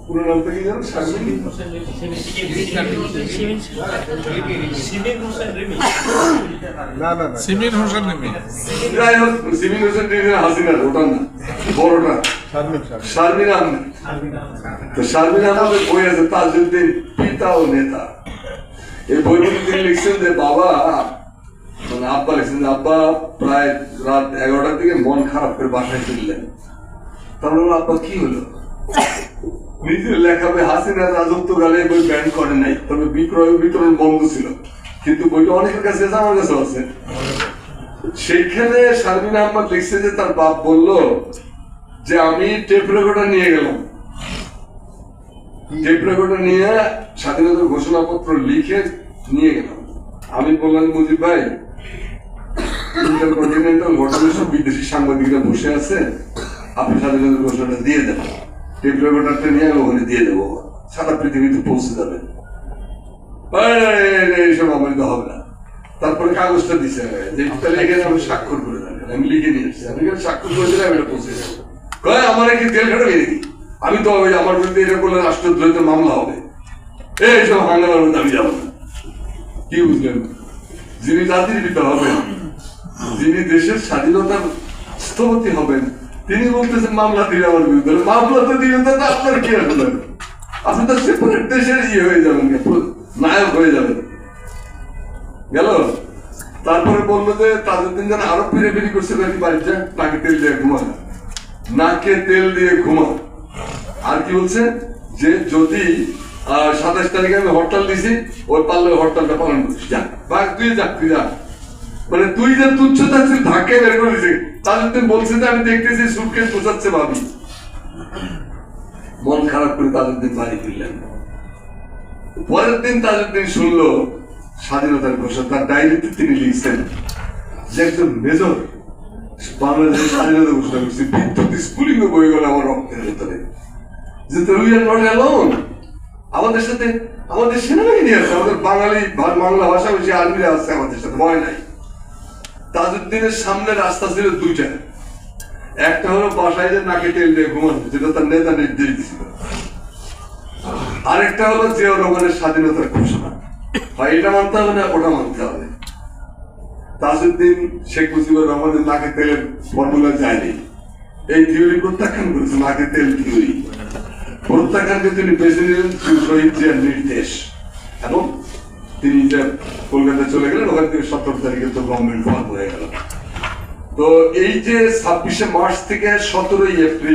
পুরো নামটা কি জানো? শারমিন সিমির হোসেন রিমি। যাই হোক, সিমিন হোসেন হাসিনার ওটা না, বড়টা শারমিন আহমেদ। তো শারমিন আহমেদের বই আছে তাজউদ্দিন পিতা ও নেতা। এই বই তিনি লিখছেন যে বাবা, মানে আব্বা লিখছেন যে আব্বা প্রায় রাত 11টার দিকে মন খারাপ করে বাসায় ফিরলেন। তারপর আব্বা কি হলো? নিজের লেখা বই হাসিনার রাজত্বকালে বই ব্যান করে নাই, তবে বিক্রয় বিতরণ বন্ধ ছিল, কিন্তু বইটা অনেকের কাছে আছে, আমার কাছে আছে। সেইখানে শারমিন আহমদ লিখছে যে তার বাপ বলল যে আমি টেপ রেকর্ডার নিয়ে গেলাম, টেপ রেকর্ডার নিয়ে স্বাধীনতার ঘোষণাপত্র লিখে নিয়ে গেলাম। আমি বললাম মুজিব ভাই, ইন্টারকন্টিনেন্টাল হোটেলে সব বিদেশি সাংবাদিকরা বসে আছে, আপনি স্বাধীনতার ঘোষণাটা দিয়ে দেন, টেপ রেকর্ডারটা নিয়ে আমি ওখানে দিয়ে দেবো, সারা পৃথিবীতে পৌঁছে যাবে। এইসব আমার তো হবে না। তারপরে কাগজটা দিছে যে এখানে আমি স্বাক্ষর করে দেন, আমি লিখে নিয়ে এসেছি, আমি এখানে স্বাক্ষর করে দিলে আমি এটা পৌঁছে যাবো। আমার কি তেল খাটা মেরে দিই, আমি তো আমার বিরুদ্ধে এটা করলে রাষ্ট্রদ্রোহিত মামলা হবে, এইসব হাঙ্গামার মধ্যে আমি যাবো না। কি বুঝলেন? যিনি জাতির পিতা হবেন, যিনি দেশের স্বাধীনতার স্থপতি হবেন, তিনি বলতেছেন মামলা দিলে আমার বিরুদ্ধে। মামলা তো দিলে তো আপনার কি আসবেন? আপনি তো সেপারেট দেশের হয়ে যাবেন, নায়ক হয়ে যাবেন। গেল। তারপরে বললো যে তাজউদ্দিন যেন আরো ফিরে করছে বাড়িতে, নাকে তেল দিয়ে ঘুমা, নাকে তেল দিয়ে ঘুমা। আর কি বলছে যে যদি 27 তারিখে আমি হরতাল দিছি, ওই পারলে হরতালটা পালন করিস, যা বাঘ তুই যা, তুই যা। মানে তুই যে তুচ্ছতা ছিল ঢাকে বের করে দিছে। তাজউদ্দিন বলছে যে আমি দেখতেছি সুটকেস পোষাচ্ছে ভাবি। মন খারাপ করে তাজউদ্দিন বাড়ি ফিরলেন। পরের দিন তাজউদ্দিন শুনলো স্বাধীনতার ঘোষণা। তার ডায়েরিতে তিনি লিখছেন যে একজন মেজর বাংলাদেশের স্বাধীনতা ঘোষণা করছে, বিদ্যুৎ স্ফুলিঙ্গ বয়ে গেল আমার রক্তের ভেতরে, যে উই আর নট অ্যালোন, আমাদের সাথে আমাদের সেনাবাহিনী আছে, আমাদের বাঙালি বাংলা ভাষাভাষী আর্মিরা আছে আমাদের সাথে, ভয় নাই। তাজউদ্দিনের সামনে রাস্তা ছিল দুইটা, একটা হলো বাসায় যে নাকে তেল দিয়ে ঘুমানো, যেটা তার নেতা নির্দেশ দিছিল, আরেকটা হলো জিয়াউর রহমানের স্বাধীনতার ঘোষণা। হয় এটা মানতে হবে না ওটা মানতে হবে। তাজউদ্দিন শেখ মুজিবুর রহমানের নাকে তেলের ফর্মুলা যায়নি, এই থিওরি প্রত্যাখ্যান করেছে, নাকে তেল থিওরি প্রত্যাখ্যানকে তিনি বেছে নিলেন শহীদ জিয়ার নির্দেশ, এবং তিনি যে কলকাতায় চলে গেলেন, ওখান থেকে 17 তারিখে তো গভর্নমেন্ট ফর্ম হয়ে গেল। তো এই যে 26শে মার্চ থেকে 17ই এপ্রিল